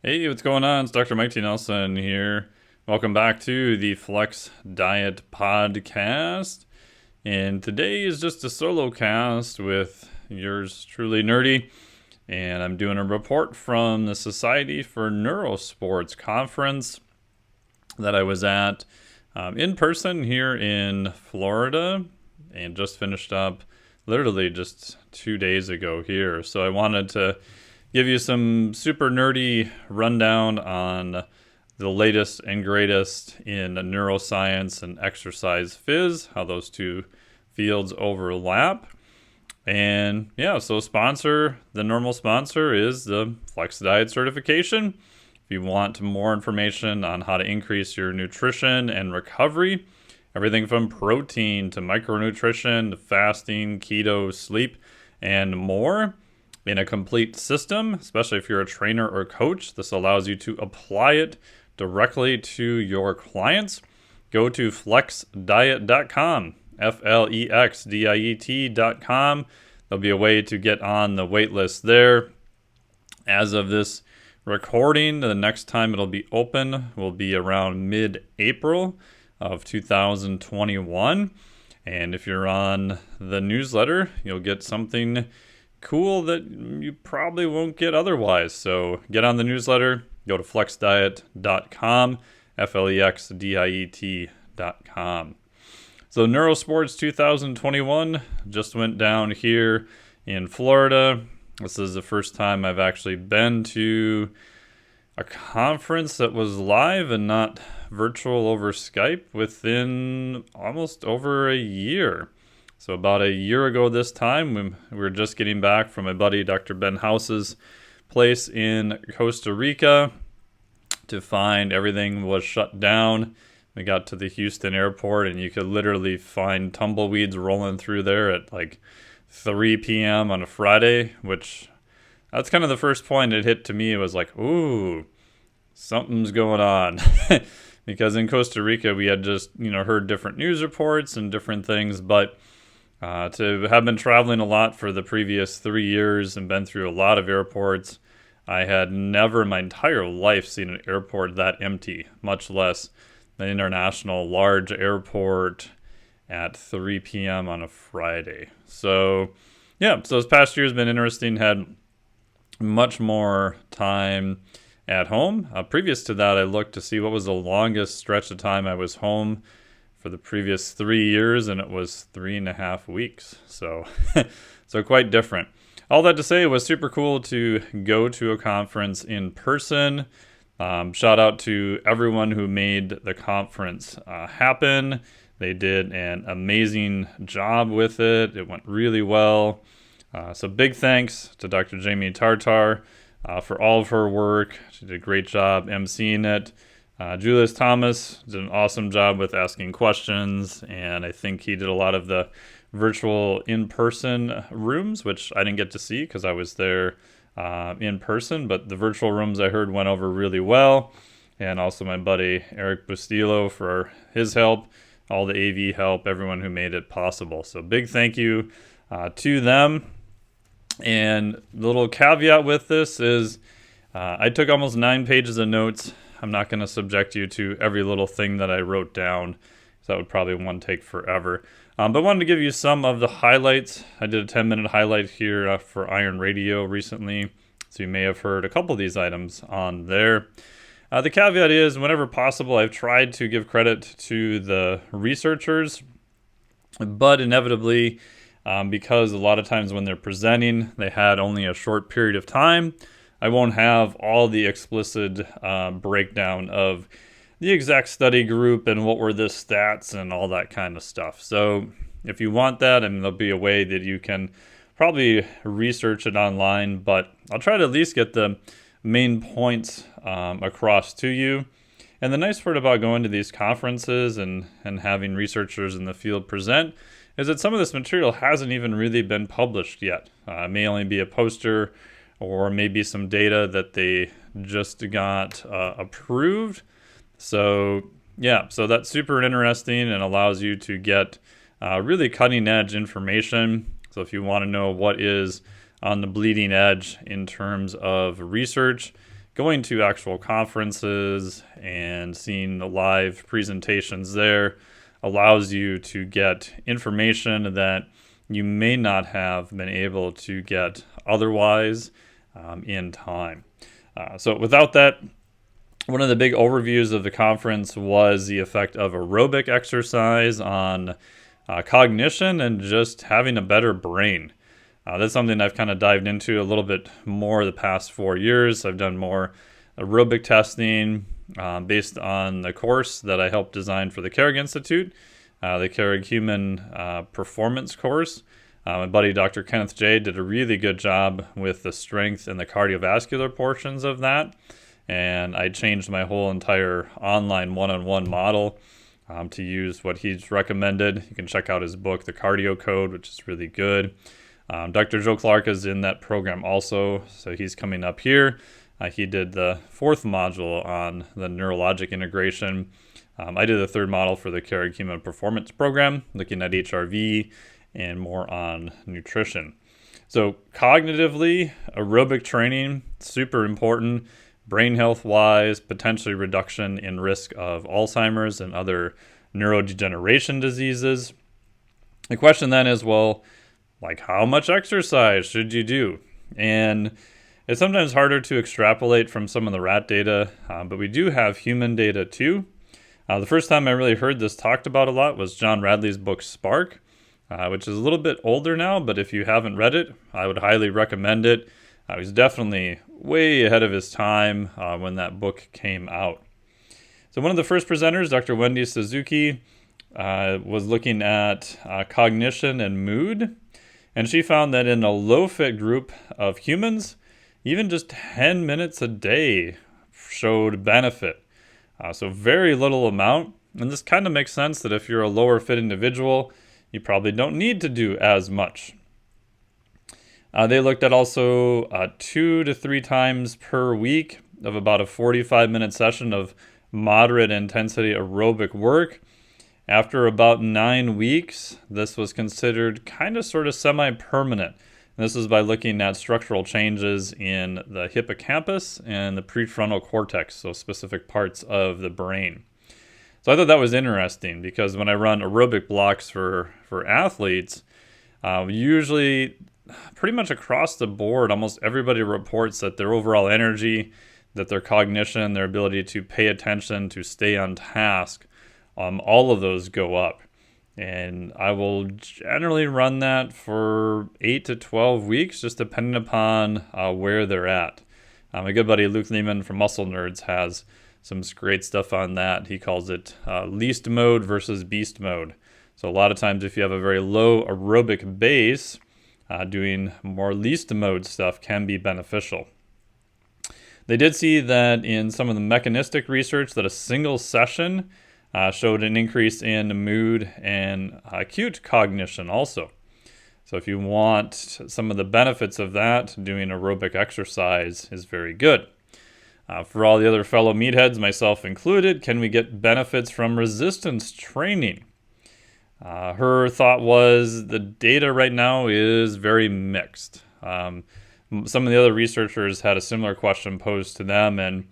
Hey, what's going on? It's Dr. Mike T. Nelson here. Welcome back to the Flex Diet Podcast. And today is just a solo cast with yours truly, Nerdy. And I'm doing a report from the Society for Neurosports Conference that I was at in person here in Florida and just finished up literally just 2 days ago here. So I wanted to give you some super nerdy rundown on the latest and greatest in neuroscience and exercise phys, how those two fields overlap. And yeah, so the normal sponsor is the Flex Diet certification. If you want more information on how to increase your nutrition and recovery, everything from protein to micronutrition to fasting, keto, sleep, and more in a complete system, especially if you're a trainer or coach. This allows you to apply it directly to your clients. Go to flexdiet.com, FLEXDIET.com. There'll be a way to get on the wait list there. As of this recording, the next time it'll be open will be around mid-April of 2021. And if you're on the newsletter, you'll get something cool that you probably won't get otherwise. So get on the newsletter, go to flexdiet.com, FLEXDIET.com. So Neurosports 2021 just went down here in Florida. This is the first time I've actually been to a conference that was live and not virtual over Skype within almost over a year. So about a year ago this time, we were just getting back from my buddy Dr. Ben House's place in Costa Rica to find everything was shut down. We got to the Houston airport and you could literally find tumbleweeds rolling through there at like 3 p.m. on a Friday, which that's kind of the first point it hit to me. It was like, ooh, something's going on. Because in Costa Rica, we had just, heard different news reports and different things, but to have been traveling a lot for the previous 3 years and been through a lot of airports, I had never in my entire life seen an airport that empty, much less an international large airport at 3 p.m. on a Friday. So, yeah, so this past year has been interesting. Had much more time at home. Previous to that, I looked to see what was the longest stretch of time I was home for the previous 3 years, and it was 3.5 weeks. So, so quite different. All that to say, it was super cool to go to a conference in person. Shout out to everyone who made the conference happen. They did an amazing job with it. It went really well. So big thanks to Dr. Jamie Tartar for all of her work. She did a great job emceeing it. Julius Thomas did an awesome job with asking questions, and I think he did a lot of the virtual in-person rooms, which I didn't get to see because I was there in person, but the virtual rooms I heard went over really well. And also my buddy Eric Bustillo for his help, all the AV help, everyone who made it possible. So big thank you to them. And the little caveat with this is I took almost 9 pages of notes. I'm not going to subject you to every little thing that I wrote down, so that would probably take forever. But I wanted to give you some of the highlights. I did a 10-minute highlight here for Iron Radio recently, so you may have heard a couple of these items on there. The caveat is, whenever possible, I've tried to give credit to the researchers, but inevitably, because a lot of times when they're presenting, they had only a short period of time, I won't have all the explicit breakdown of the exact study group and what were the stats and all that kind of stuff. So if you want that, and there'll be a way that you can probably research it online, but I'll try to at least get the main points across to you. And the nice part about going to these conferences and having researchers in the field present is that some of this material hasn't even really been published yet. It may only be a poster or maybe some data that they just got approved. So yeah, so that's super interesting and allows you to get really cutting edge information. So if you want to know what is on the bleeding edge in terms of research, going to actual conferences and seeing the live presentations there allows you to get information that you may not have been able to get otherwise in time. So without that, one of the big overviews of the conference was the effect of aerobic exercise on cognition and just having a better brain. That's something I've kind of dived into a little bit more the past 4 years. I've done more aerobic testing based on the course that I helped design for the Carrick Institute, the Carrick Human Performance course. My buddy Dr. Kenneth J. did a really good job with the strength and the cardiovascular portions of that. And I changed my whole entire online one-on-one model to use what he's recommended. You can check out his book, The Cardio Code, which is really good. Dr. Joe Clark is in that program also, so he's coming up here. He did the 4th module on the neurologic integration. I did the 3rd model for the Carrick Human Performance program, looking at HRV and more on nutrition. So cognitively, aerobic training, super important. Brain health-wise, potentially reduction in risk of Alzheimer's and other neurodegeneration diseases. The question then is, well, like how much exercise should you do? And it's sometimes harder to extrapolate from some of the rat data, but we do have human data too. The first time I really heard this talked about a lot was John Radley's book Spark, which is a little bit older now, but if you haven't read it, I would highly recommend it. He's definitely way ahead of his time when that book came out. So one of the first presenters, Dr. Wendy Suzuki, was looking at cognition and mood. And she found that in a low-fit group of humans, even just 10 minutes a day showed benefit. So very little amount. And this kind of makes sense that if you're a lower-fit individual, you probably don't need to do as much. They looked at also 2 to 3 times per week of about a 45-minute session of moderate intensity aerobic work. After about 9 weeks, this was considered kind of sort of semi-permanent. And this is by looking at structural changes in the hippocampus and the prefrontal cortex, so specific parts of the brain. So I thought that was interesting because when I run aerobic blocks for athletes, usually pretty much across the board, almost everybody reports that their overall energy, that their cognition, their ability to pay attention, to stay on task, all of those go up. And I will generally run that for 8 to 12 weeks, just depending upon where they're at. My good buddy Luke Lehman from Muscle Nerds has some great stuff on that. He calls it least mode versus beast mode. So a lot of times if you have a very low aerobic base, doing more least mode stuff can be beneficial. They did see that in some of the mechanistic research that a single session showed an increase in mood and acute cognition also. So if you want some of the benefits of that, doing aerobic exercise is very good. For all the other fellow meatheads, myself included, can we get benefits from resistance training? Her thought was the data right now is very mixed. Some of the other researchers had a similar question posed to them, and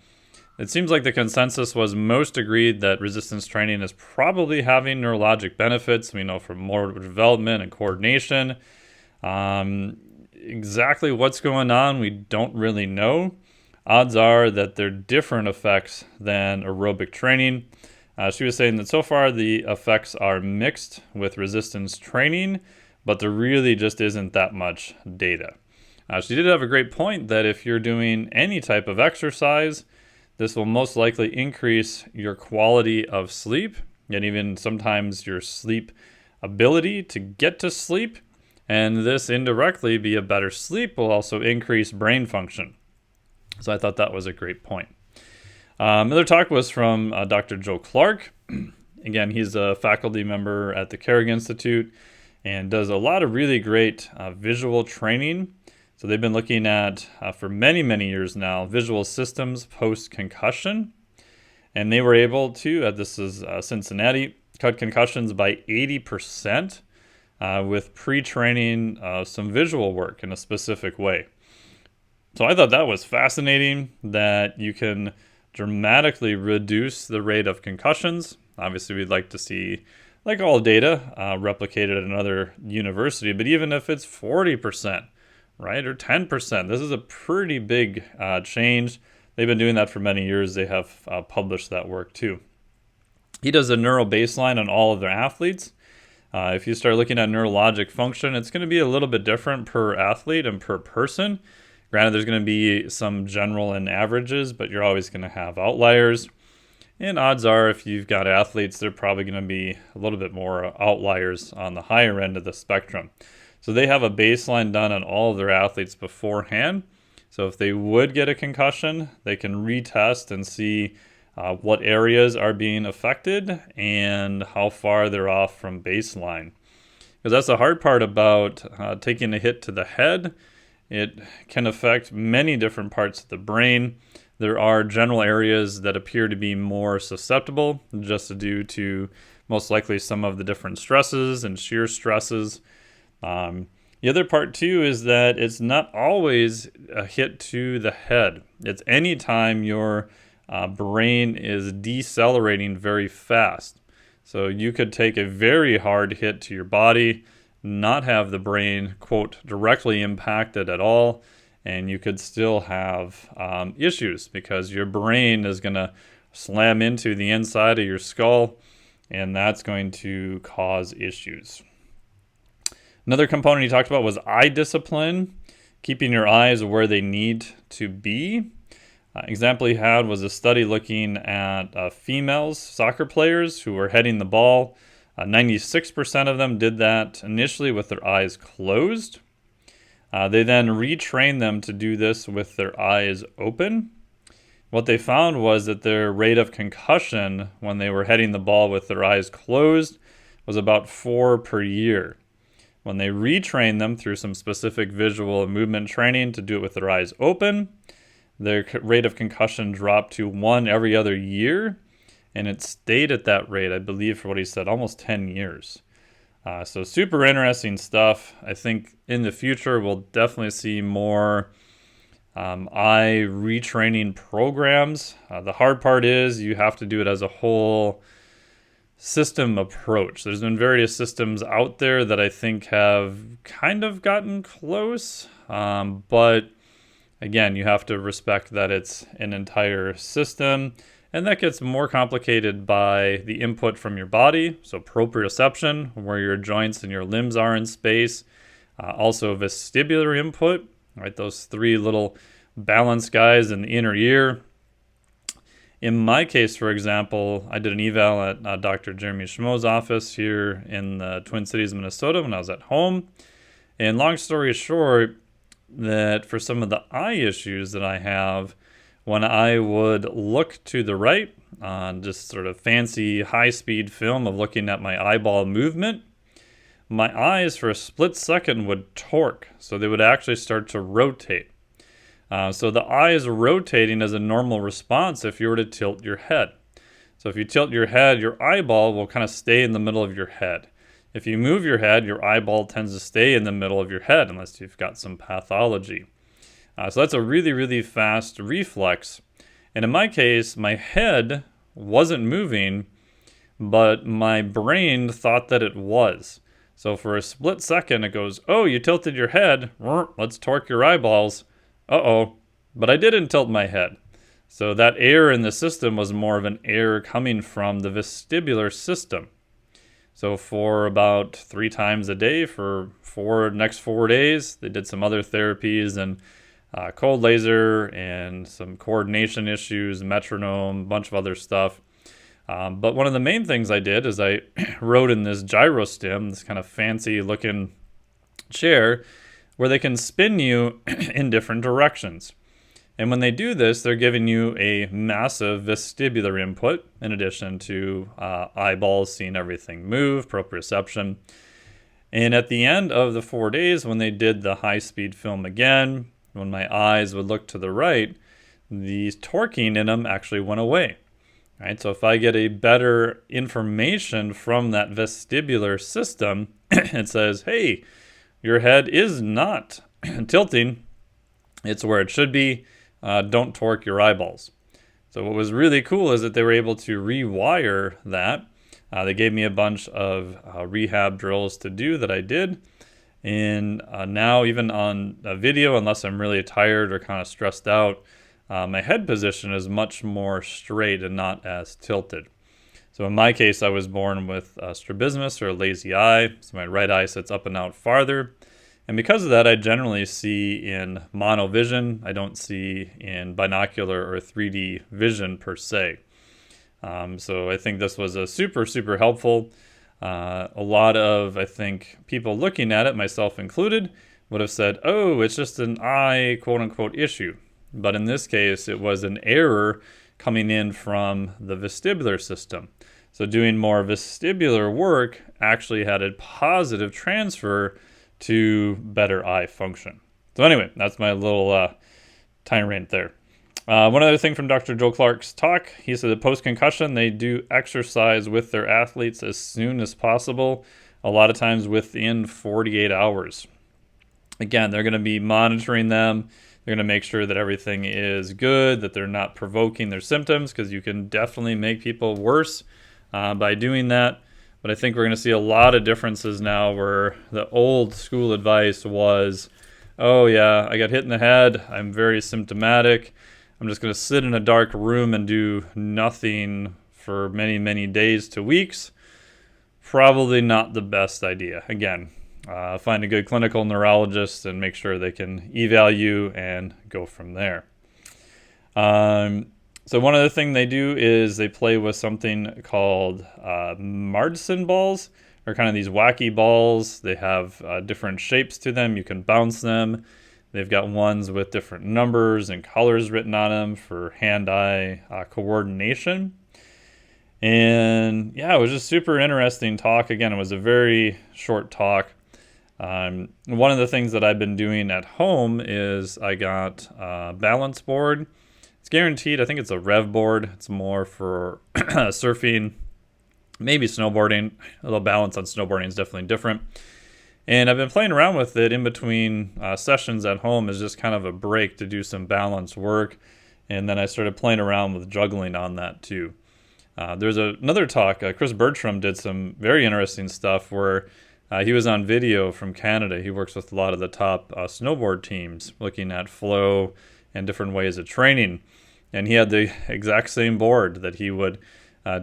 it seems like the consensus was most agreed that resistance training is probably having neurologic benefits. We know from motor development and coordination. Exactly what's going on, we don't really know. Odds are that they're different effects than aerobic training. She was saying that so far the effects are mixed with resistance training, but there really just isn't that much data. She did have a great point that if you're doing any type of exercise, this will most likely increase your quality of sleep and even sometimes your sleep ability to get to sleep. And this indirectly, be a better sleep, will also increase brain function. So I thought that was a great point. Another talk was from Dr. Joe Clark. Again, he's a faculty member at the Carrick Institute and does a lot of really great visual training. So they've been looking at, for many, many years now, visual systems post-concussion. And they were able to, this is Cincinnati, cut concussions by 80% with pre-training some visual work in a specific way. So I thought that was fascinating, that you can dramatically reduce the rate of concussions. Obviously, we'd like to see, like all data, replicated at another university, but even if it's 40%, right, or 10%, this is a pretty big change. They've been doing that for many years. They have published that work too. He does a neuro baseline on all of their athletes. If you start looking at neurologic function, it's going to be a little bit different per athlete and per person. Granted, there's going to be some general and averages, but you're always going to have outliers. And odds are, if you've got athletes, they're probably going to be a little bit more outliers on the higher end of the spectrum. So they have a baseline done on all of their athletes beforehand. So if they would get a concussion, they can retest and see what areas are being affected and how far they're off from baseline. Because that's the hard part about taking a hit to the head. It can affect many different parts of the brain. There are general areas that appear to be more susceptible, just due to most likely some of the different stresses and shear stresses. The other part too is that it's not always a hit to the head. It's any time your brain is decelerating very fast. So you could take a very hard hit to your body, not have the brain, quote, directly impacted at all, and you could still have issues because your brain is going to slam into the inside of your skull, and that's going to cause issues. Another component he talked about was eye discipline, keeping your eyes where they need to be. Example he had was a study looking at females, soccer players who were heading the ball. 96% of them did that initially with their eyes closed. They then retrained them to do this with their eyes open. What they found was that their rate of concussion when they were heading the ball with their eyes closed was about 4 per year. When they retrained them through some specific visual and movement training to do it with their eyes open, their rate of concussion dropped to 1 every other year, and it stayed at that rate, I believe, for what he said, almost 10 years. So super interesting stuff. I think in the future we'll definitely see more eye retraining programs. The hard part is you have to do it as a whole system approach. There's been various systems out there that I think have kind of gotten close, but again, you have to respect that it's an entire system, and that gets more complicated by the input from your body, so proprioception, where your joints and your limbs are in space, also vestibular input, right? Those 3 little balance guys in the inner ear. In my case, for example, I did an eval at Dr. Jeremy Schmo's office here in the Twin Cities, Minnesota when I was at home. And long story short, that for some of the eye issues that I have, when I would look to the right on just sort of fancy high-speed film of looking at my eyeball movement, my eyes for a split second would torque. So they would actually start to rotate. So the eyes rotating is a normal response if you were to tilt your head. So if you tilt your head, your eyeball will kind of stay in the middle of your head. If you move your head, your eyeball tends to stay in the middle of your head unless you've got some pathology. So that's a really, really fast reflex. And in my case, my head wasn't moving, but my brain thought that it was. So for a split second, it goes, oh, you tilted your head. Let's torque your eyeballs. Uh-oh, but I didn't tilt my head. So that error in the system was more of an error coming from the vestibular system. So for about 3 times a day for next 4 days, they did some other therapies and cold laser and some coordination issues, metronome, a bunch of other stuff. But one of the main things I did is I rode in this gyrostim, this kind of fancy looking chair, where they can spin you in different directions. And when they do this, they're giving you a massive vestibular input in addition to eyeballs seeing everything move, proprioception. And at the end of the 4 days, when they did the high-speed film again, when my eyes would look to the right, the torquing in them actually went away. Right? So if I get a better information from that vestibular system, it says, hey, your head is not tilting. It's where it should be. Don't torque your eyeballs. So what was really cool is that they were able to rewire that. They gave me a bunch of rehab drills to do that I did. And now even on a video, unless I'm really tired or kind of stressed out, my head position is much more straight and not as tilted. So in my case, I was born with strabismus, or a lazy eye. So my right eye sits up and out farther. And because of that, I generally see in monovision. I don't see in binocular or 3D vision per se. So I think this was a super, super helpful. A lot of, I think, people looking at it, myself included, would have said, oh, it's just an eye, quote unquote, issue. But in this case, it was an error coming in from the vestibular system. So doing more vestibular work actually had a positive transfer to better eye function. So anyway, that's my little tirade there. One other thing from Dr. Joe Clark's talk, he said that post-concussion, they do exercise with their athletes as soon as possible, a lot of times within 48 hours. Again, they're going to be monitoring them. They're going to make sure that everything is good, that they're not provoking their symptoms, because you can definitely make people worse by doing that. But I think we're going to see a lot of differences now where the old school advice was, oh yeah, I got hit in the head, I'm very symptomatic, I'm just going to sit in a dark room and do nothing for many, many days to weeks. Probably not the best idea. Again, find a good clinical neurologist and make sure they can eval you and go from there. So one other thing they do is they play with something called Martson balls, or kind of these wacky balls. They have different shapes to them. You can bounce them. They've got ones with different numbers and colors written on them for hand-eye coordination. And yeah, it was just super interesting talk. Again, it was a very short talk. One of the things that I've been doing at home is I got a balance board. It's guaranteed. I think it's a rev board. It's more for surfing, maybe snowboarding. A little balance on snowboarding is definitely different. And I've been playing around with it in between sessions at home as just kind of a break to do some balance work. And then I started playing around with juggling on that too. There's another talk. Chris Bertram did some very interesting stuff where he was on video from Canada. He works with a lot of the top snowboard teams looking at flow and different ways of training. And he had the exact same board that he would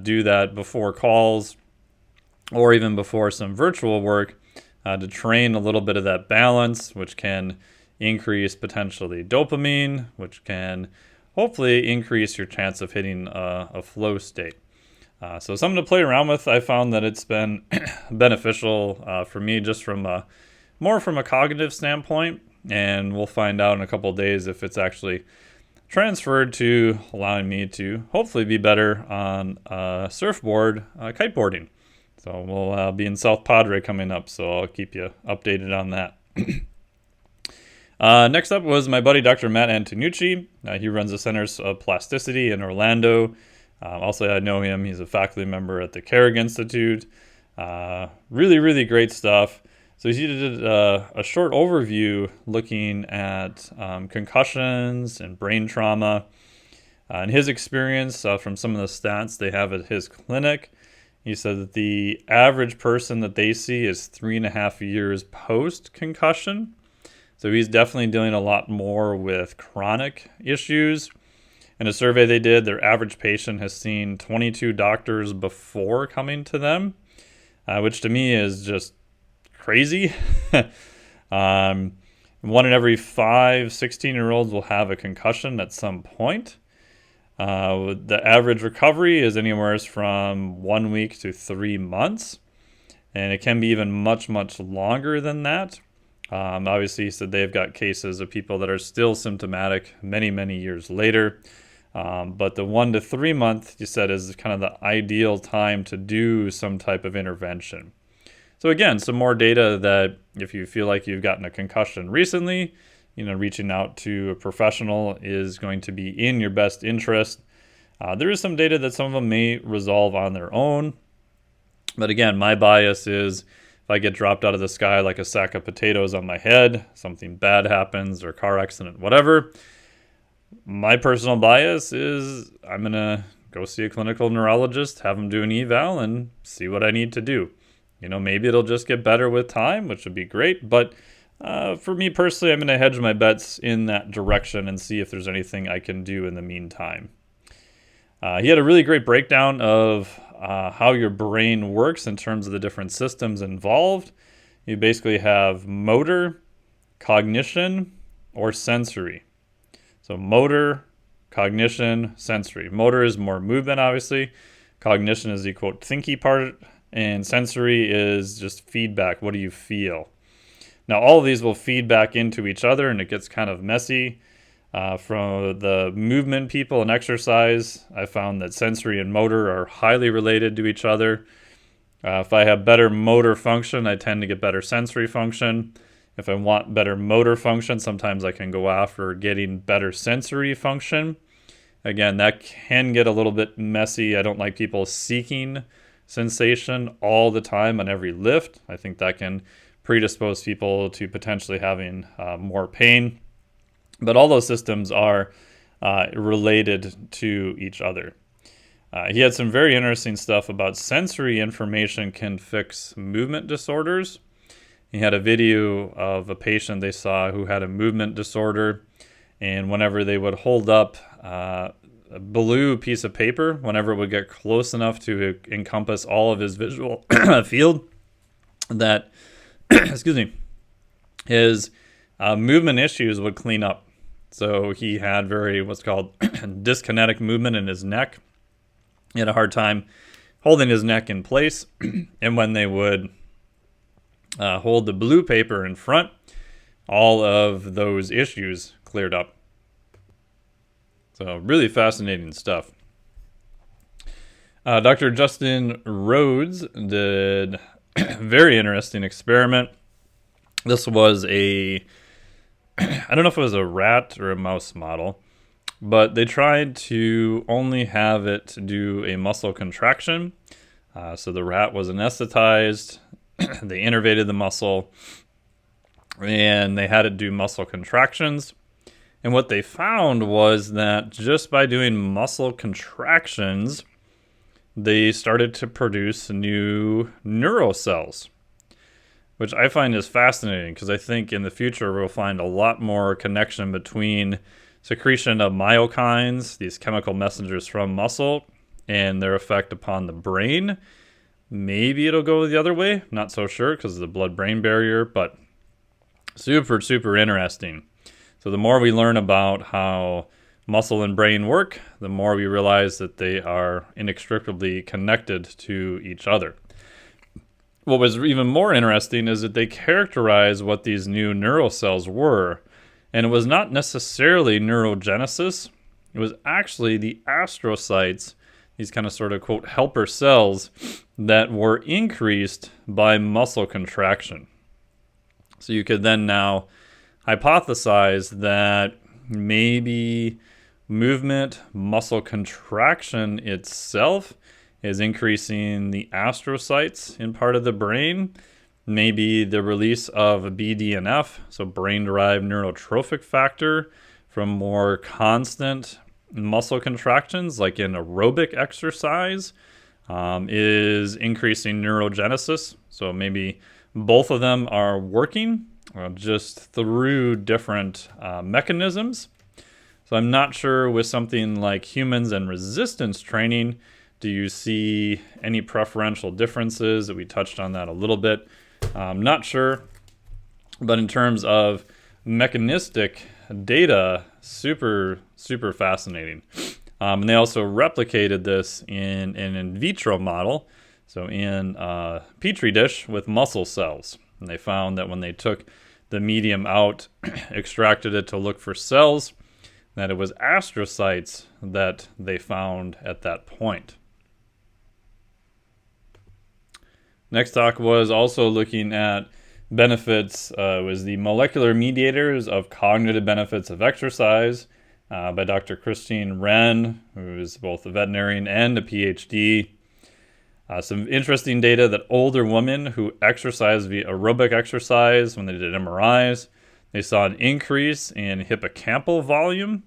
do that before calls or even before some virtual work to train a little bit of that balance, which can increase potentially dopamine, which can hopefully increase your chance of hitting a flow state. So something to play around with. I found that it's been beneficial for me just from more from a cognitive standpoint, and we'll find out in a couple of days if it's actually transferred to allowing me to hopefully be better on surfboard kiteboarding. So we'll be in South Padre coming up, so I'll keep you updated on that. Next up was my buddy Dr. Matt Antonucci. He runs the Centers of Plasticity in Orlando. Also, I know him. He's a faculty member at the Carrick Institute. Really, really great stuff. So he did a short overview looking at concussions and brain trauma. And his experience from some of the stats they have at his clinic, he said that the average person that they see is 3.5 years post-concussion. So he's definitely dealing a lot more with chronic issues. In a survey they did, their average patient has seen 22 doctors before coming to them, which to me is just crazy. 1 in every 5 16-year-olds will have a concussion at some point. The average recovery is anywhere from 1 week to 3 months, and it can be even much, much longer than that. Obviously, he said they've got cases of people that are still symptomatic many, many years later. But the 1 to 3 month, you said, is kind of the ideal time to do some type of intervention. So again, some more data that if you feel like you've gotten a concussion recently, reaching out to a professional is going to be in your best interest. There is some data that some of them may resolve on their own. But again, my bias is if I get dropped out of the sky like a sack of potatoes on my head, something bad happens or car accident, whatever, my personal bias is I'm going to go see a clinical neurologist, have him do an eval, and see what I need to do. Maybe it'll just get better with time, which would be great. But for me personally, I'm going to hedge my bets in that direction and see if there's anything I can do in the meantime. He had a really great breakdown of how your brain works in terms of the different systems involved. You basically have motor, cognition, or sensory. So motor, cognition, sensory. Motor is more movement, obviously. Cognition is the, quote, thinky part. And sensory is just feedback. What do you feel? Now, all of these will feed back into each other, and it gets kind of messy. From the movement people and exercise, I found that sensory and motor are highly related to each other. If I have better motor function, I tend to get better sensory function. If I want better motor function, sometimes I can go after getting better sensory function. Again, that can get a little bit messy. I don't like people seeking sensation all the time on every lift. I think that can predispose people to potentially having more pain. But all those systems are related to each other. He had some very interesting stuff about sensory information can fix movement disorders. He had a video of a patient they saw who had a movement disorder, and whenever they would hold up a blue piece of paper, whenever it would get close enough to encompass all of his visual field, that his movement issues would clean up. So he had what's called dyskinetic movement in his neck. He had a hard time holding his neck in place. And when they would hold the blue paper in front, all of those issues cleared up. So really fascinating stuff. Dr. Justin Rhodes did a very interesting experiment. This was I don't know if it was a rat or a mouse model, but they tried to only have it do a muscle contraction. So the rat was anesthetized, they innervated the muscle, and they had it do muscle contractions. And what they found was that just by doing muscle contractions, they started to produce new neuro cells, which I find is fascinating because I think in the future we'll find a lot more connection between secretion of myokines, these chemical messengers from muscle, and their effect upon the brain. Maybe it'll go the other way. Not so sure because of the blood-brain barrier, but super, super interesting. So the more we learn about how muscle and brain work, the more we realize that they are inextricably connected to each other. What was even more interesting is that they characterized what these new neural cells were, and it was not necessarily neurogenesis. It was actually the astrocytes, these kind of sort of, quote, helper cells that were increased by muscle contraction. So you could then now hypothesize that maybe movement, muscle contraction itself is increasing the astrocytes in part of the brain. Maybe the release of BDNF, so brain-derived neurotrophic factor, from more constant muscle contractions, like in aerobic exercise, is increasing neurogenesis. So maybe both of them are working just through different mechanisms. So I'm not sure with something like humans and resistance training, do you see any preferential differences? We touched on that a little bit. I'm not sure. But in terms of mechanistic data, super, super fascinating. And they also replicated this in an in vitro model, so in a petri dish with muscle cells. And they found that when they took the medium out, extracted it to look for cells, that it was astrocytes that they found at that point. Next talk was also looking at benefits, was the molecular mediators of cognitive benefits of exercise by Dr. Christine Wren, who is both a veterinarian and a PhD. Some interesting data that older women who exercise via aerobic exercise, when they did MRIs, they saw an increase in hippocampal volume.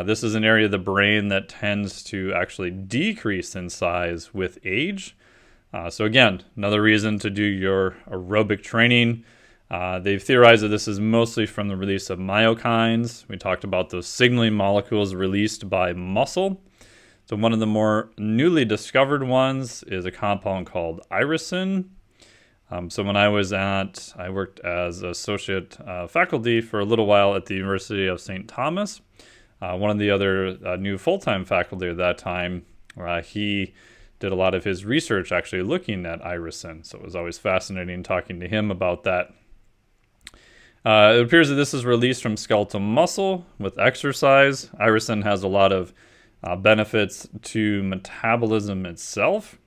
This is an area of the brain that tends to actually decrease in size with age. So again, another reason to do your aerobic training. They've theorized that this is mostly from the release of myokines. We talked about those signaling molecules released by muscle. So one of the more newly discovered ones is a compound called irisin. So when I worked as associate faculty for a little while at the University of St. Thomas. One of the other new full-time faculty at that time, he did a lot of his research actually looking at irisin. So it was always fascinating talking to him about that. It appears that this is released from skeletal muscle with exercise. Irisin has a lot of benefits to metabolism itself.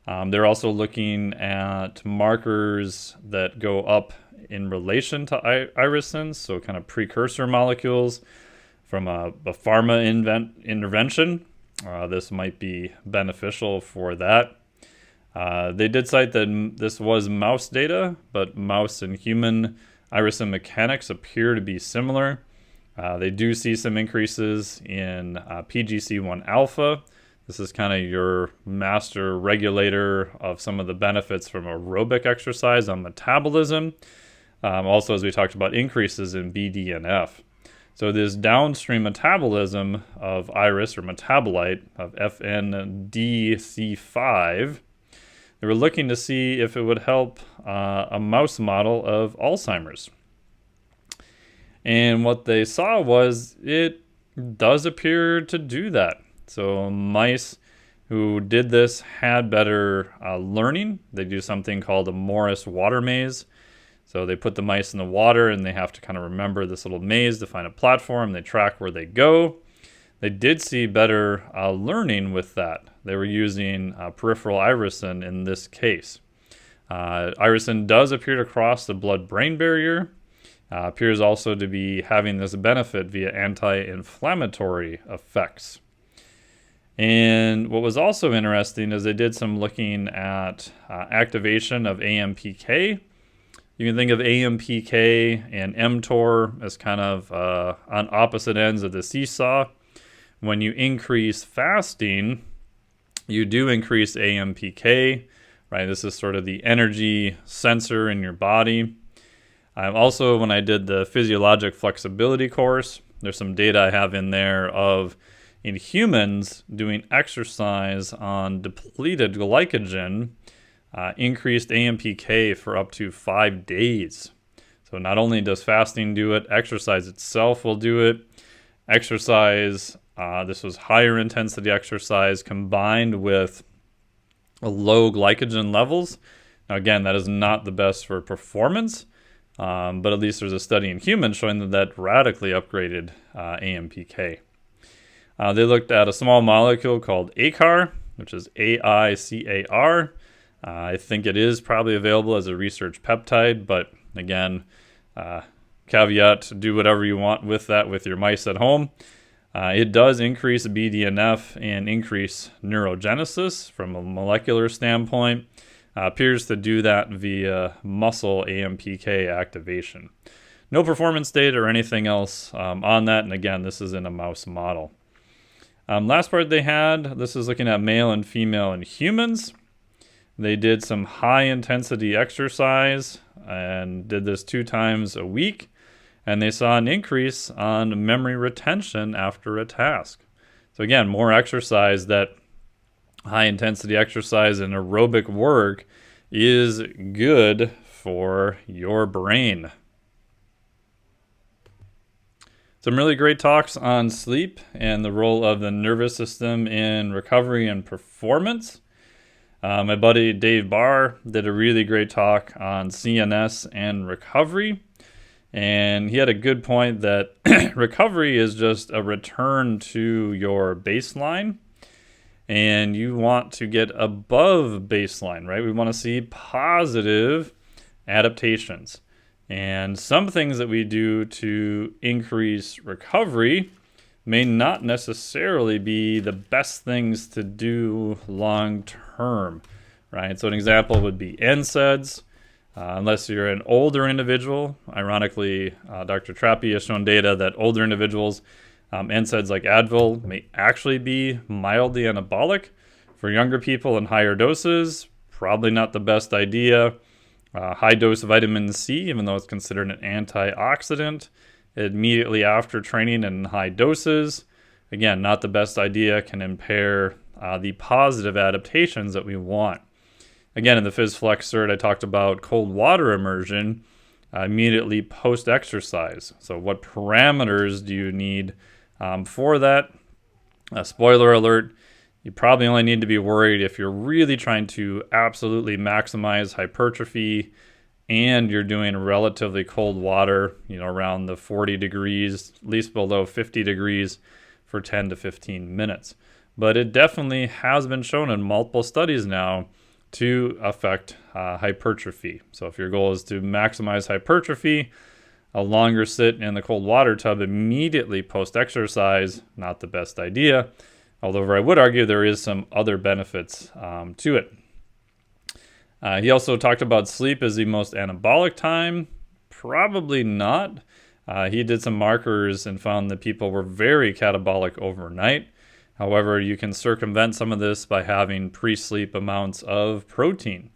They're also looking at markers that go up in relation to irisin, so kind of precursor molecules from a pharma intervention. This might be beneficial for that. They did cite that this was mouse data, but mouse and human irisin mechanics appear to be similar. They do see some increases in PGC1 alpha. This is kind of your master regulator of some of the benefits from aerobic exercise on metabolism. Also, as we talked about, increases in BDNF. So this downstream metabolism of iris or metabolite of FNDC5, they were looking to see if it would help a mouse model of Alzheimer's. And what they saw was it does appear to do that. So mice who did this had better learning. They do something called a Morris water maze. So they put the mice in the water and they have to kind of remember this little maze to find a platform. They track where they go. They did see better learning with that. They were using peripheral irisin in this case. Irisin does appear to cross the blood-brain barrier. Appears also to be having this benefit via anti-inflammatory effects. And what was also interesting is they did some looking at activation of AMPK. You can think of AMPK and mTOR as kind of on opposite ends of the seesaw. When you increase fasting, you do increase AMPK, right? This is sort of the energy sensor in your body. Also, when I did the physiologic flexibility course, there's some data I have in there of in humans doing exercise on depleted glycogen, increased AMPK for up to 5 days. So not only does fasting do it, exercise itself will do it. Exercise, this was higher intensity exercise combined with low glycogen levels. Now again, that is not the best for performance. But at least there's a study in humans showing that radically upgraded AMPK. They looked at a small molecule called AICAR, which is AICAR. I think it is probably available as a research peptide, but again, caveat, do whatever you want with that with your mice at home. It does increase BDNF and increase neurogenesis from a molecular standpoint. Appears to do that via muscle AMPK activation. No performance data or anything else on that, and again, this is in a mouse model. Last part they had, this is looking at male and female in humans. They did some high-intensity exercise and did this 2 times a week, and they saw an increase on memory retention after a task. So again, more exercise, that high-intensity exercise and aerobic work is good for your brain. Some really great talks on sleep and the role of the nervous system in recovery and performance. My buddy Dave Barr did a really great talk on CNS and recovery. And he had a good point that recovery is just a return to your baseline. And you want to get above baseline, right? We want to see positive adaptations. And some things that we do to increase recovery may not necessarily be the best things to do long term. right? So an example would be NSAIDs. Unless you're an older individual, ironically, Dr. Trappy has shown data that older individuals, NSAIDs like Advil may actually be mildly anabolic. For younger people in higher doses, probably not the best idea. High dose vitamin C, even though it's considered an antioxidant, immediately after training in high doses, again, not the best idea, can impair the positive adaptations that we want. Again, in the PhysFlex cert, I talked about cold water immersion immediately post-exercise. So what parameters do you need for that? Spoiler alert, you probably only need to be worried if you're really trying to absolutely maximize hypertrophy and you're doing relatively cold water, around the 40 degrees, at least below 50 degrees for 10 to 15 minutes. But it definitely has been shown in multiple studies now to affect hypertrophy. So if your goal is to maximize hypertrophy, a longer sit in the cold water tub immediately post-exercise, not the best idea. Although I would argue there is some other benefits to it. He also talked about sleep as the most anabolic time. Probably not. He did some markers and found that people were very catabolic overnight. However, you can circumvent some of this by having pre-sleep amounts of protein.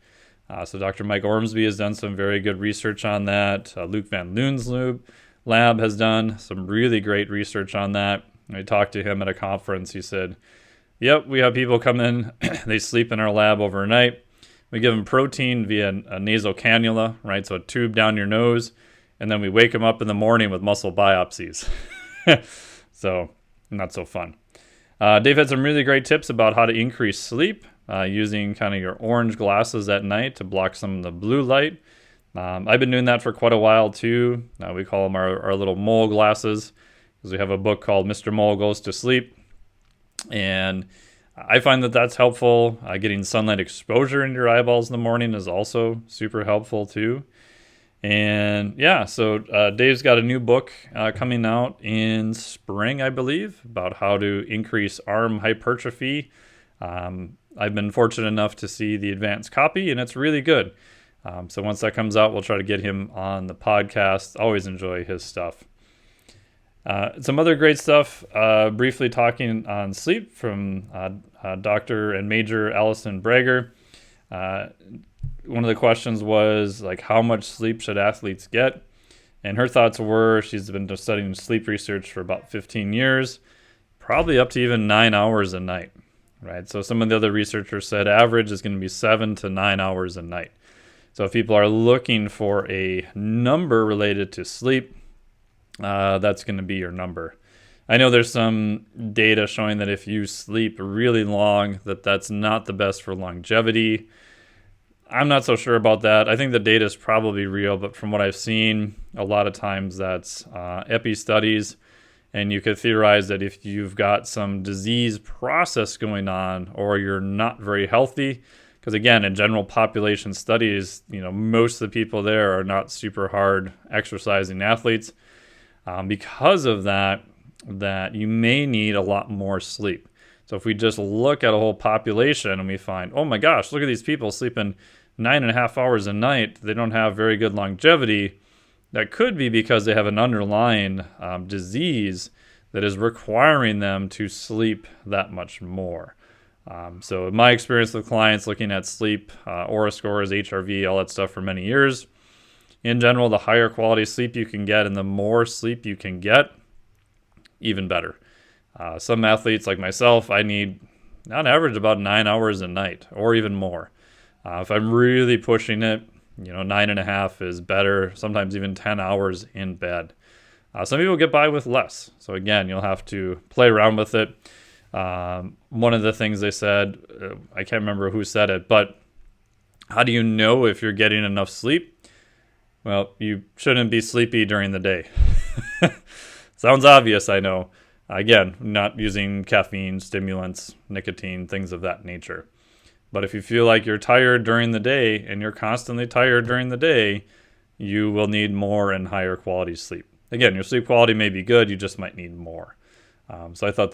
So Dr. Mike Ormsby has done some very good research on that. Luke Van Loon's lab has done some really great research on that. I talked to him at a conference. He said, yep, we have people come in, they sleep in our lab overnight. We give them protein via a nasal cannula, right? So a tube down your nose, and then we wake them up in the morning with muscle biopsies. So not so fun. Dave had some really great tips about how to increase sleep using kind of your orange glasses at night to block some of the blue light. I've been doing that for quite a while too. We call them our little mole glasses because we have a book called Mr. Mole Goes to Sleep. And I find that that's helpful. Getting sunlight exposure in your eyeballs in the morning is also super helpful too. And yeah, so Dave's got a new book coming out in spring, I believe, about how to increase arm hypertrophy. I've been fortunate enough to see the advanced copy, and it's really good. So once that comes out, we'll try to get him on the podcast. Always enjoy his stuff. Some other great stuff, briefly talking on sleep from Dr. and Major Allison Brager. One of the questions was, like, how much sleep should athletes get? And her thoughts were, she's been studying sleep research for about 15 years, probably up to even 9 hours a night, right? So some of the other researchers said average is going to be 7 to 9 hours a night. So if people are looking for a number related to sleep, that's going to be your number. I know there's some data showing that if you sleep really long, that's not the best for longevity. I'm not so sure about that. I think the data is probably real, but from what I've seen, a lot of times that's epi studies, and you could theorize that if you've got some disease process going on or you're not very healthy, because again, in general population studies, most of the people there are not super hard exercising athletes. Because of that you may need a lot more sleep. So if we just look at a whole population and we find, oh my gosh, look at these people sleeping 9.5 hours a night, they don't have very good longevity, that could be because they have an underlying disease that is requiring them to sleep that much more. So in my experience with clients looking at sleep, aura scores, HRV, all that stuff for many years, in general, the higher quality sleep you can get and the more sleep you can get, even better. Some athletes like myself, I need on average about 9 hours a night or even more. If I'm really pushing it, 9.5 is better, sometimes even 10 hours in bed. Some people get by with less. So again, you'll have to play around with it. One of the things they said, I can't remember who said it, but how do you know if you're getting enough sleep? Well, you shouldn't be sleepy during the day. Sounds obvious, I know. Again, not using caffeine, stimulants, nicotine, things of that nature. But if you feel like you're tired during the day and you're constantly tired during the day, you will need more and higher quality sleep. Again, your sleep quality may be good, you just might need more. So I thought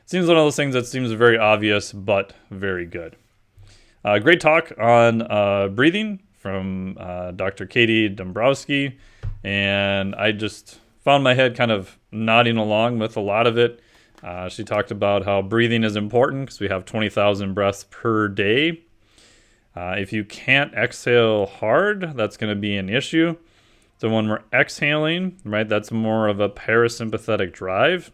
seems one of those things that seems very obvious, but very good. Great talk on breathing from Dr. Katie Dombrowski, and I just found my head kind of nodding along with a lot of it. She talked about how breathing is important because we have 20,000 breaths per day. If you can't exhale hard, that's going to be an issue. So when we're exhaling, right, that's more of a parasympathetic drive.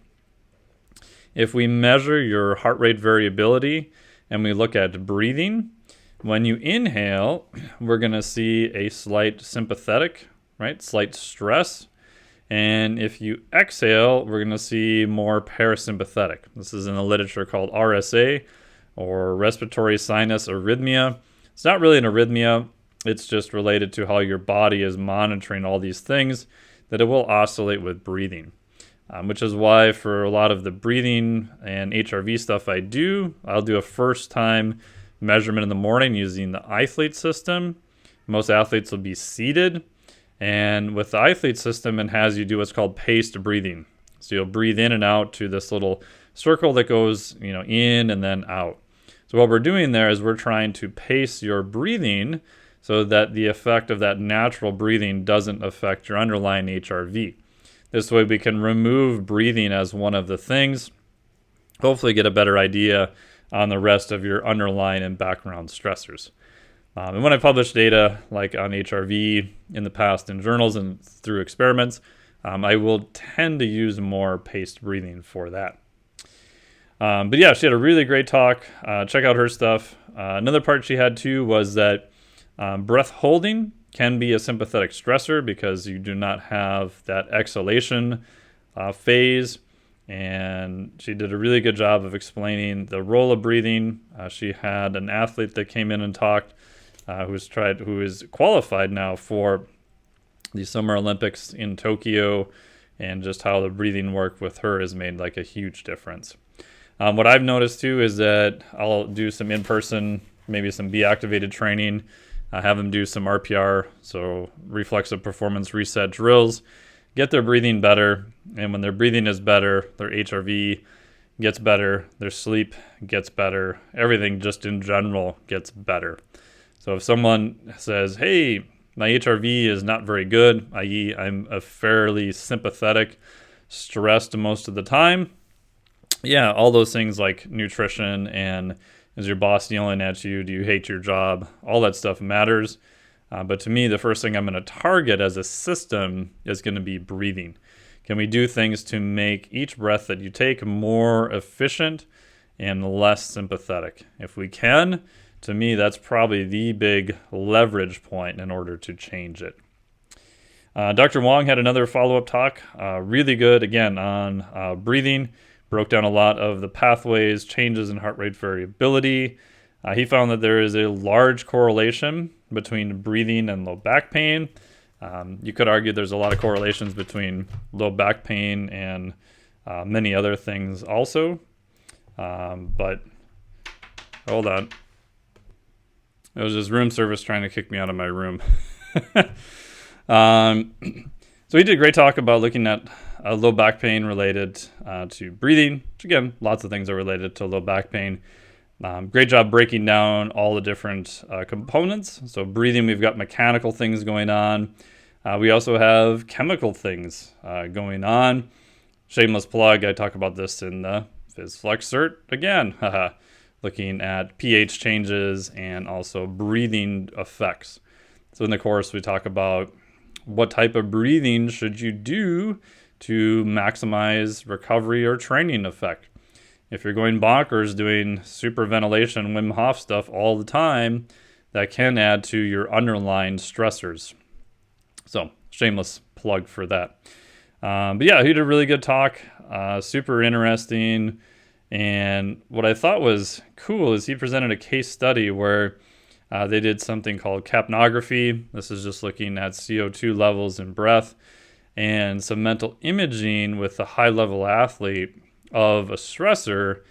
If we measure your heart rate variability and we look at breathing, when you inhale, we're going to see a slight sympathetic, right, slight stress. And if you exhale, we're going to see more parasympathetic. This is in the literature called RSA, or Respiratory Sinus Arrhythmia. It's not really an arrhythmia. It's just related to how your body is monitoring all these things, that it will oscillate with breathing, which is why for a lot of the breathing and HRV stuff I'll do a first time measurement in the morning using the iThlete system. Most athletes will be seated, and with the iThlete system, it has you do what's called paced breathing. So you'll breathe in and out to this little circle that goes, in and then out. So what we're doing there is we're trying to pace your breathing so that the effect of that natural breathing doesn't affect your underlying HRV. This way we can remove breathing as one of the things, hopefully get a better idea on the rest of your underlying and background stressors. And when I publish data like on HRV in the past in journals and through experiments, I will tend to use more paced breathing for that. But yeah, she had a really great talk. Check out her stuff. Another part she had too was that breath holding can be a sympathetic stressor because you do not have that exhalation phase. And she did a really good job of explaining the role of breathing. She had an athlete that came in and talked who is qualified now for the Summer Olympics in Tokyo, and just how the breathing work with her has made like a huge difference. What I've noticed too is that I'll do some in-person, maybe some B-activated training, have them do some RPR, so reflexive performance reset drills, get their breathing better. And when their breathing is better, their HRV gets better, their sleep gets better, everything just in general gets better. So if someone says, hey, my HRV is not very good, i.e. I'm a fairly sympathetic, stressed most of the time, yeah, all those things like nutrition and is your boss yelling at you, do you hate your job, all that stuff matters. But to me, the first thing I'm going to target as a system is going to be breathing. Can we do things to make each breath that you take more efficient and less sympathetic? If we can, to me, that's probably the big leverage point in order to change it. Dr. Wong had another follow-up talk, really good, again, on breathing. Broke down a lot of the pathways, changes in heart rate variability. He found that there is a large correlation between breathing and low back pain. You could argue there's a lot of correlations between low back pain and many other things also. But hold on. It was just room service trying to kick me out of my room. So he did a great talk about looking at low back pain related to breathing, which again, lots of things are related to low back pain. Great job breaking down all the different components. So breathing, we've got mechanical things going on. We also have chemical things going on. Shameless plug, I talk about this in the PhysFlex cert again, looking at pH changes and also breathing effects. So in the course, we talk about what type of breathing should you do to maximize recovery or training effect. If you're going bonkers doing super ventilation, Wim Hof stuff all the time, that can add to your underlying stressors. So, shameless plug for that. But yeah, he did a really good talk, super interesting. And what I thought was cool is he presented a case study where they did something called capnography. This is just looking at CO2 levels in breath, and some mental imaging with a high-level athlete of a stressor,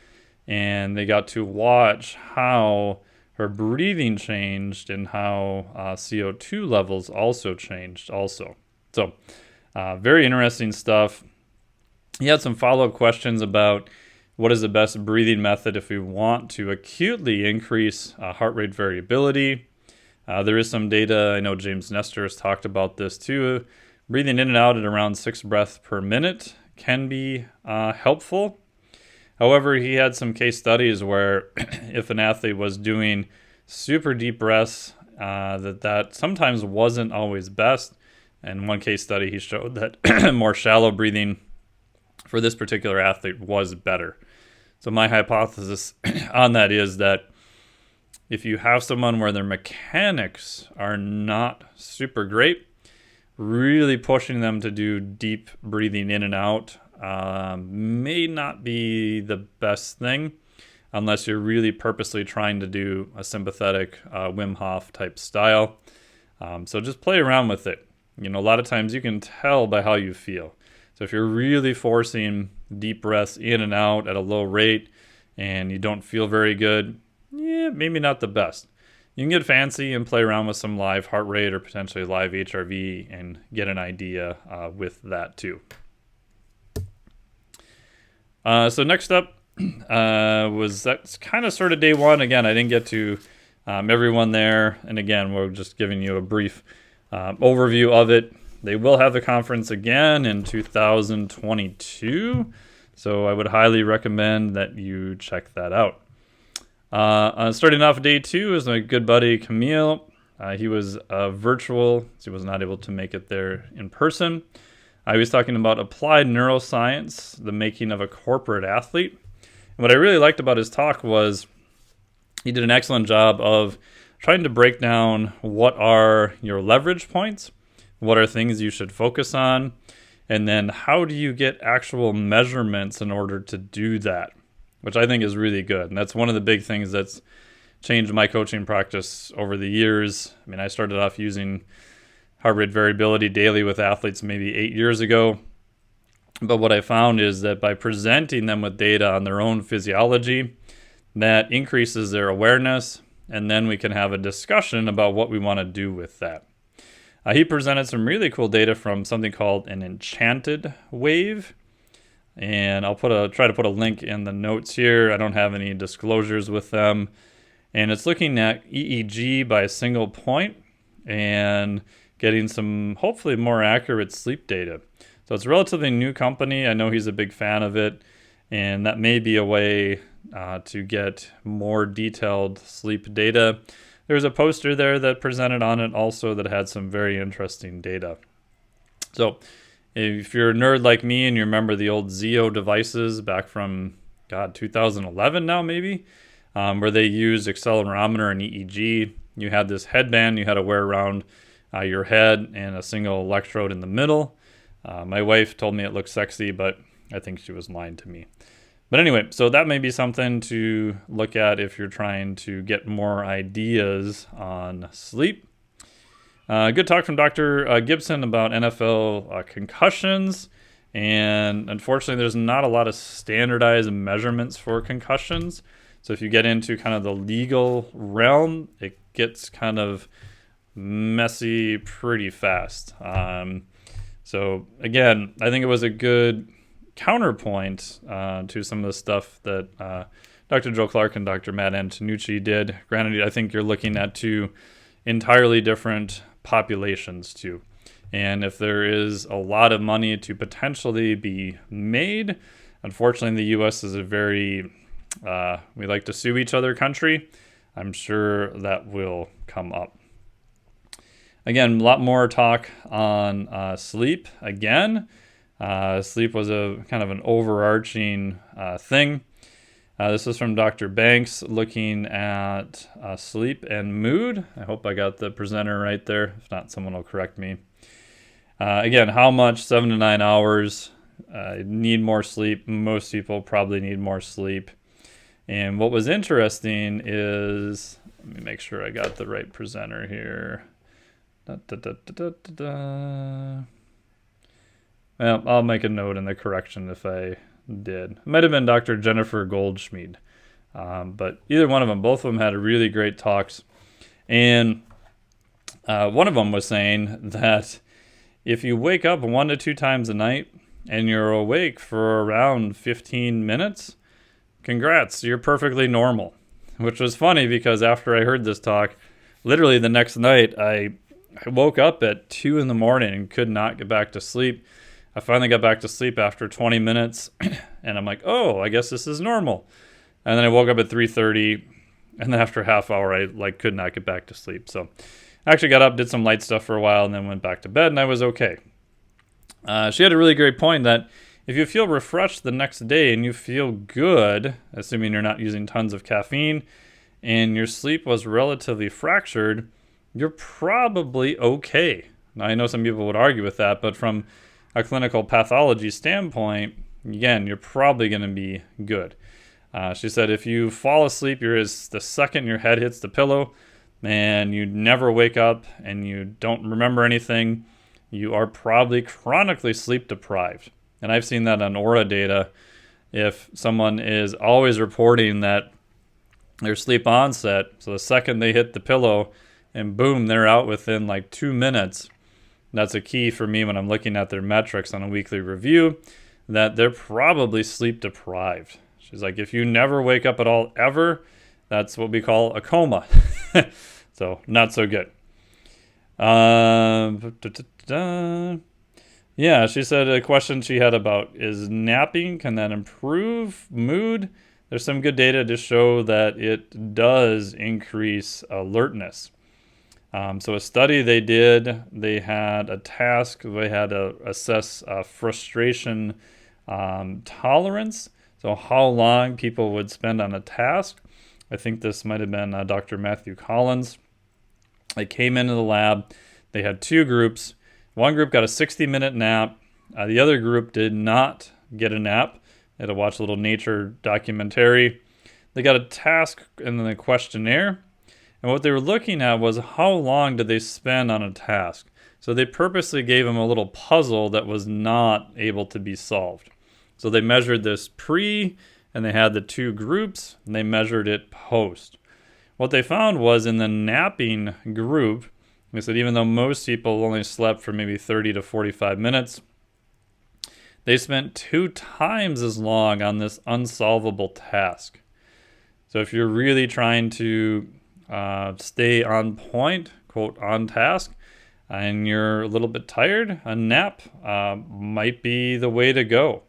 and they got to watch how her breathing changed and how CO2 levels also changed also. So very interesting stuff. He had some follow-up questions about what is the best breathing method if we want to acutely increase heart rate variability. There is some data, I know James Nestor has talked about this too. Breathing in and out at around 6 breaths per minute can be helpful. However, he had some case studies where if an athlete was doing super deep breaths, that sometimes wasn't always best. And one case study, he showed that more shallow breathing for this particular athlete was better. So my hypothesis on that is that if you have someone where their mechanics are not super great, really pushing them to do deep breathing in and out may not be the best thing unless you're really purposely trying to do a sympathetic Wim Hof type style. So just play around with it. A lot of times you can tell by how you feel. So if you're really forcing deep breaths in and out at a low rate and you don't feel very good, maybe not the best. You can get fancy and play around with some live heart rate or potentially live HRV and get an idea with that too. So next up that's kind of sort of day one. Again, I didn't get to everyone there. And again, we're just giving you a brief overview of it. They will have the conference again in 2022. So I would highly recommend that you check that out. Starting off day 2 is my good buddy Camille. He was virtual, so he was not able to make it there in person. He was talking about applied neuroscience, the making of a corporate athlete. And what I really liked about his talk was he did an excellent job of trying to break down what are your leverage points, what are things you should focus on, and then how do you get actual measurements in order to do that, which I think is really good. And that's one of the big things that's changed my coaching practice over the years. I mean, I started off using heart rate variability daily with athletes maybe 8 years ago. But what I found is that by presenting them with data on their own physiology, that increases their awareness, and then we can have a discussion about what we want to do with that. He presented some really cool data from something called an enchanted wave. And I'll try to put a link in the notes here. I don't have any disclosures with them. And it's looking at EEG by a single point and getting some hopefully more accurate sleep data. So it's a relatively new company. I know he's a big fan of it. And that may be a way to get more detailed sleep data. There's a poster there that presented on it also that had some very interesting data. So if you're a nerd like me and you remember the old Zeo devices back from, 2011 now maybe, where they used accelerometer and EEG, you had this headband you had to wear around your head and a single electrode in the middle. My wife told me it looked sexy, but I think she was lying to me. But anyway, so that may be something to look at if you're trying to get more ideas on sleep. Good talk from Dr. Gibson about NFL concussions. And unfortunately, there's not a lot of standardized measurements for concussions. So if you get into kind of the legal realm, it gets kind of messy pretty fast. So again, I think it was a good counterpoint to some of the stuff that Dr. Joe Clark and Dr. Matt Antonucci did. Granted, I think you're looking at two entirely different populations too. And if there is a lot of money to potentially be made, unfortunately the U.S. is a very, we like to sue each other country. I'm sure that will come up. Again, a lot more talk on sleep again. Sleep was a kind of an overarching thing. This is from Dr. Banks looking at sleep and mood. I hope I got the presenter right there. If not, someone will correct me. Again, how much? 7 to 9 hours. Need more sleep. Most people probably need more sleep. And what was interesting is, let me make sure I got the right presenter here. Well, I'll make a note in the correction if I did. It might have been Dr. Jennifer Goldschmied. But either one of them, both of them had really great talks. And one of them was saying that if you wake up 1 to 2 times a night and you're awake for around 15 minutes, congrats, you're perfectly normal. Which was funny because after I heard this talk, literally the next night, I woke up at 2 in the morning and could not get back to sleep. I finally got back to sleep after 20 minutes, and I'm like, oh, I guess this is normal. And then I woke up at 3:30, and then after a half hour, I could not get back to sleep. So I actually got up, did some light stuff for a while, and then went back to bed, and I was okay. She had a really great point that if you feel refreshed the next day and you feel good, assuming you're not using tons of caffeine, and your sleep was relatively fractured, you're probably okay. Now, I know some people would argue with that, but from a clinical pathology standpoint, again, you're probably going to be good. She said if you fall asleep, the second your head hits the pillow and you never wake up and you don't remember anything, you are probably chronically sleep deprived. And I've seen that on aura data. If someone is always reporting that their sleep onset, so the second they hit the pillow and boom, they're out within 2 minutes, that's a key for me when I'm looking at their metrics on a weekly review, that they're probably sleep deprived. She's like, if you never wake up at all ever, that's what we call a coma. So not so good. Yeah, she said a question she had about is napping, can that improve mood? There's some good data to show that it does increase alertness. So a study they did, they had a task, they had to assess frustration tolerance, so how long people would spend on a task. I think this might have been Dr. Matthew Collins. They came into the lab, they had 2 groups. One group got a 60-minute nap. The other group did not get a nap. They had to watch a little nature documentary. They got a task and then a questionnaire. And what they were looking at was how long did they spend on a task. So they purposely gave them a little puzzle that was not able to be solved. So they measured this pre, and they had the 2 groups, and they measured it post. What they found was in the napping group, they said even though most people only slept for maybe 30 to 45 minutes, they spent 2 times as long on this unsolvable task. So if you're really trying to stay on point, quote, on task, and you're a little bit tired, a nap might be the way to go.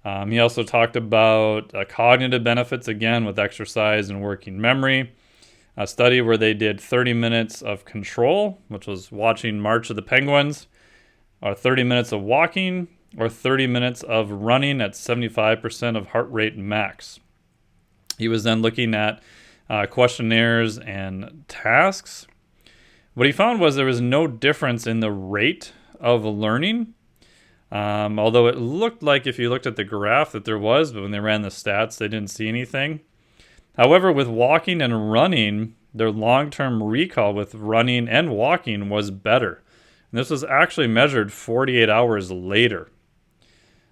He also talked about cognitive benefits, again, with exercise and working memory. A study where they did 30 minutes of control, which was watching March of the Penguins, or 30 minutes of walking, or 30 minutes of running at 75% of heart rate max. He was then looking at questionnaires and tasks. What he found was there was no difference in the rate of learning, although it looked like if you looked at the graph that there was, but when they ran the stats, they didn't see anything. However, with walking and running, their long-term recall with running and walking was better. And this was actually measured 48 hours later.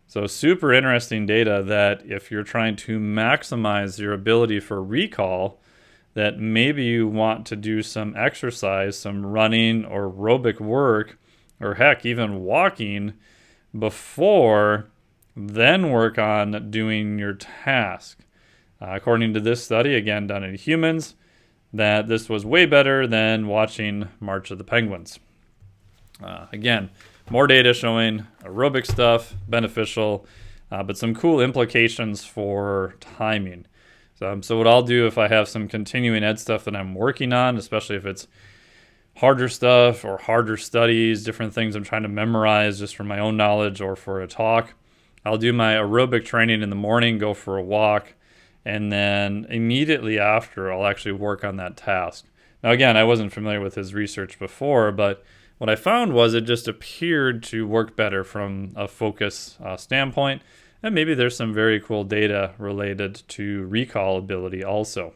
So super interesting data that if you're trying to maximize your ability for recall, that maybe you want to do some exercise, some running or aerobic work, or heck, even walking before, then work on doing your task. According to this study, again done in humans, that this was way better than watching March of the Penguins. Again, more data showing aerobic stuff, beneficial, but some cool implications for timing. So what I'll do if I have some continuing ed stuff that I'm working on, especially if it's harder stuff or harder studies, different things I'm trying to memorize just for my own knowledge or for a talk, I'll do my aerobic training in the morning, go for a walk, and then immediately after, I'll actually work on that task. Now, again, I wasn't familiar with his research before, but what I found was it just appeared to work better from a focus standpoint, and maybe there's some very cool data related to recall ability also.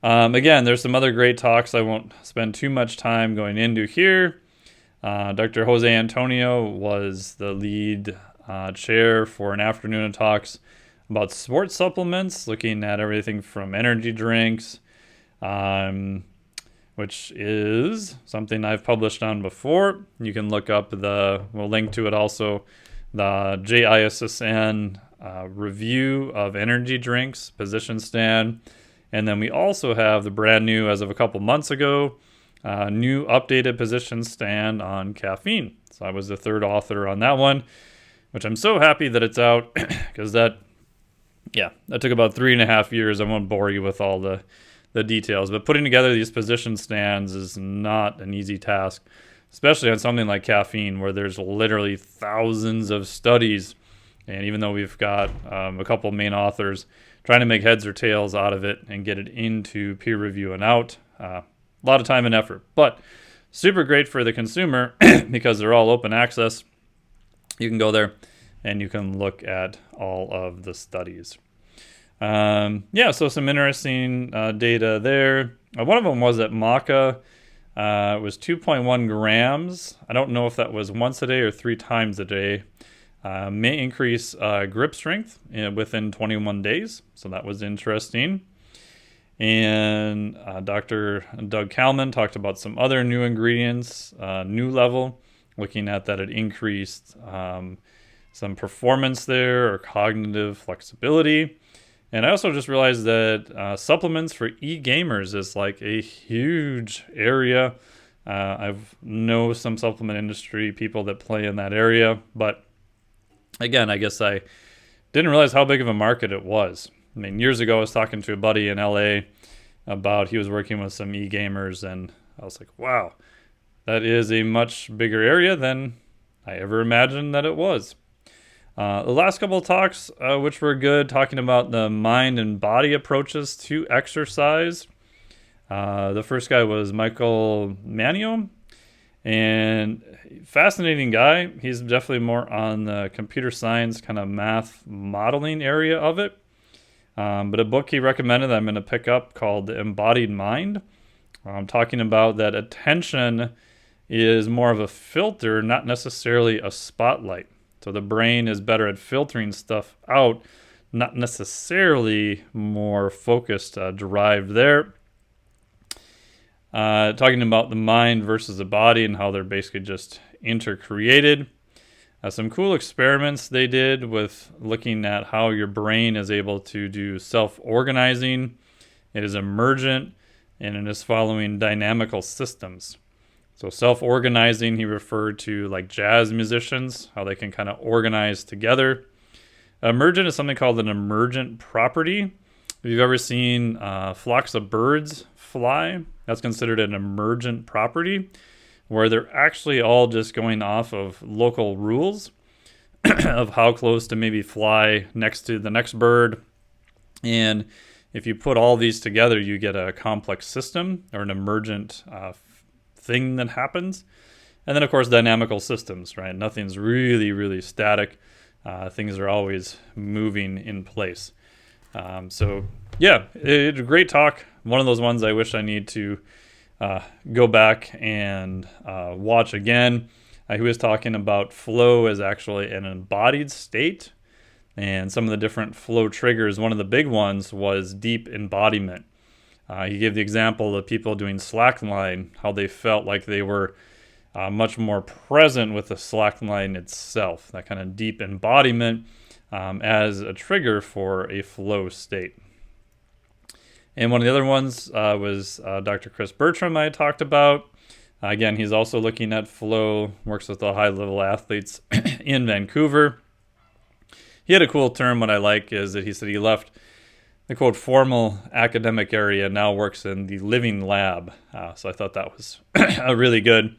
Again, there's some other great talks I won't spend too much time going into here. Dr. Jose Antonio was the lead chair for an afternoon of talks about sports supplements, looking at everything from energy drinks, which is something I've published on before. You can look up we'll link to it also, the JISSN review of energy drinks, position stand. And then we also have the brand new, as of a couple months ago, new updated position stand on caffeine. So I was the third author on that one, which I'm so happy that it's out because that took about 3.5 years. I won't bore you with all the details, but putting together these position stands is not an easy task, especially on something like caffeine where there's literally thousands of studies. And even though we've got a couple main authors trying to make heads or tails out of it and get it into peer review and out, a lot of time and effort, but super great for the consumer because they're all open access. You can go there and you can look at all of the studies. So some interesting data there. One of them was that maca was 2.1 grams. I don't know if that was once a day or 3 times a day. May increase grip strength within 21 days. So that was interesting. And Dr. Doug Kalman talked about some other new ingredients, new level, looking at that it increased some performance there or cognitive flexibility. And I also just realized that supplements for e-gamers is like a huge area. I know some supplement industry people that play in that area, but again, I guess I didn't realize how big of a market it was. I mean, years ago, I was talking to a buddy in LA about he was working with some e-gamers, and I was like, wow, that is a much bigger area than I ever imagined that it was. The last couple of talks, which were good, talking about the mind and body approaches to exercise. The first guy was Michael Manio, and fascinating guy. He's definitely more on the computer science kind of math modeling area of it. But a book he recommended that I'm going to pick up called The Embodied Mind. Talking about that attention is more of a filter, not necessarily a spotlight. So the brain is better at filtering stuff out, not necessarily more focused, derived there. Talking about the mind versus the body and how they're basically just intercreated. Some cool experiments they did with looking at how your brain is able to do self-organizing. It is emergent, and it is following dynamical systems. So self-organizing, he referred to like jazz musicians, how they can kind of organize together. Emergent is something called an emergent property. If you've ever seen flocks of birds fly, that's considered an emergent property, where they're actually all just going off of local rules of how close to maybe fly next to the next bird. And if you put all these together, you get a complex system or an emergent thing that happens. And then, of course, dynamical systems, right? Nothing's really, really static. Things are always moving in place. It's a great talk. One of those ones I wish I need to go back and watch again. He was talking about flow as actually an embodied state and some of the different flow triggers. One of the big ones was deep embodiment. He gave the example of people doing slackline, how they felt like they were much more present with the slackline itself, that kind of deep embodiment as a trigger for a flow state. And one of the other ones was Dr. Chris Bertram I talked about. Again, he's also looking at flow, works with the high-level athletes in Vancouver. He had a cool term. What I like is that he said he left the, quote, formal academic area, now works in the living lab. So I thought that was really good.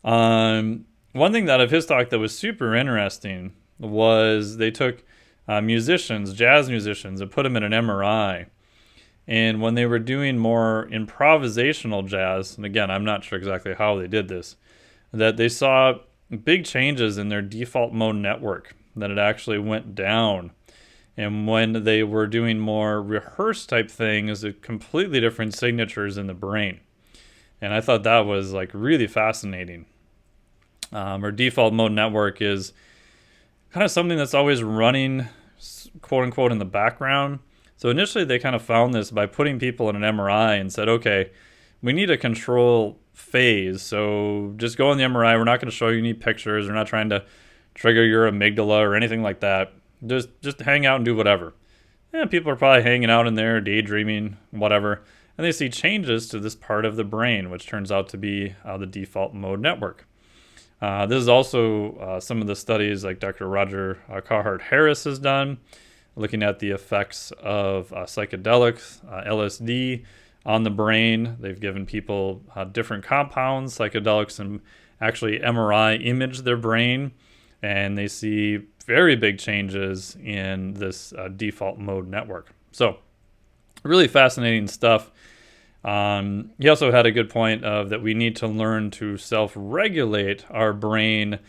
One thing out of his talk that was super interesting was they took musicians, jazz musicians, and put them in an MRI. And when they were doing more improvisational jazz, and again, I'm not sure exactly how they did this, that they saw big changes in their default mode network, that it actually went down. And when they were doing more rehearsed type things, completely different signatures in the brain. And I thought that was like really fascinating. Our default mode network is kind of something that's always running, quote unquote, in the background. So initially they kind of found this by putting people in an MRI and said, okay, we need a control phase. So just go in the MRI. We're not going to show you any pictures. We're not trying to trigger your amygdala or anything like that. just hang out and do whatever. And people are probably hanging out in there, daydreaming, whatever. And they see changes to this part of the brain, which turns out to be the default mode network. This is also some of the studies like Dr. Roger Carhart-Harris has done, looking at the effects of psychedelics, LSD, on the brain. They've given people different compounds, psychedelics, and actually MRI image their brain, and they see very big changes in this default mode network. So really fascinating stuff. He also had a good point of that we need to learn to self-regulate our brain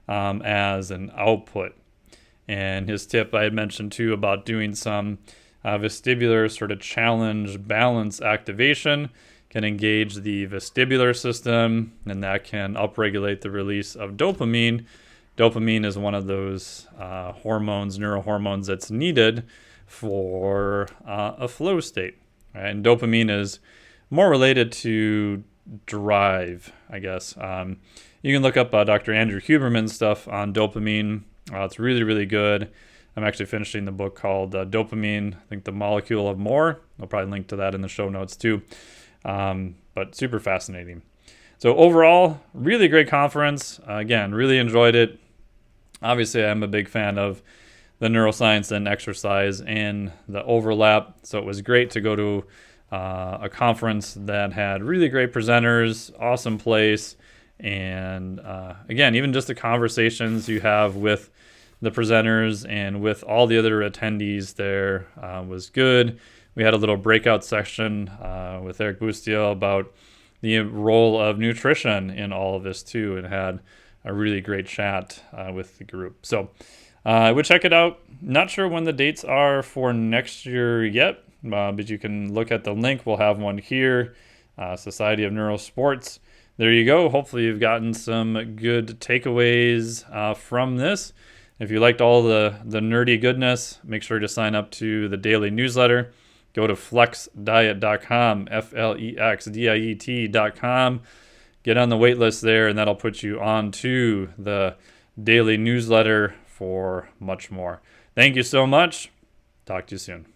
as an output. And his tip I had mentioned too about doing some vestibular sort of challenge balance activation can engage the vestibular system, and that can upregulate the release of dopamine. Dopamine is one of those hormones, neurohormones that's needed for a flow state. Right? And dopamine is more related to drive, I guess. You can look up Dr. Andrew Huberman's stuff on dopamine. It's really, really good. I'm actually finishing the book called Dopamine, I think the Molecule of More. I'll probably link to that in the show notes too. But super fascinating. So overall, really great conference. Again, really enjoyed it. Obviously, I'm a big fan of the neuroscience and exercise and the overlap. So it was great to go to a conference that had really great presenters, awesome place. And again, even just the conversations you have with the presenters and with all the other attendees there was good. We had a little breakout section with Eric Bustiel about the role of nutrition in all of this too, and had a really great chat with the group. So I would check it out. Not sure when the dates are for next year yet, but you can look at the link. We'll have one here, Society of Neurosports. There you go. Hopefully you've gotten some good takeaways from this. If you liked all the nerdy goodness, make sure to sign up to the daily newsletter. Go to flexdiet.com, FLEXDIET.com. Get on the wait list there, and that'll put you on to the daily newsletter for much more. Thank you so much. Talk to you soon.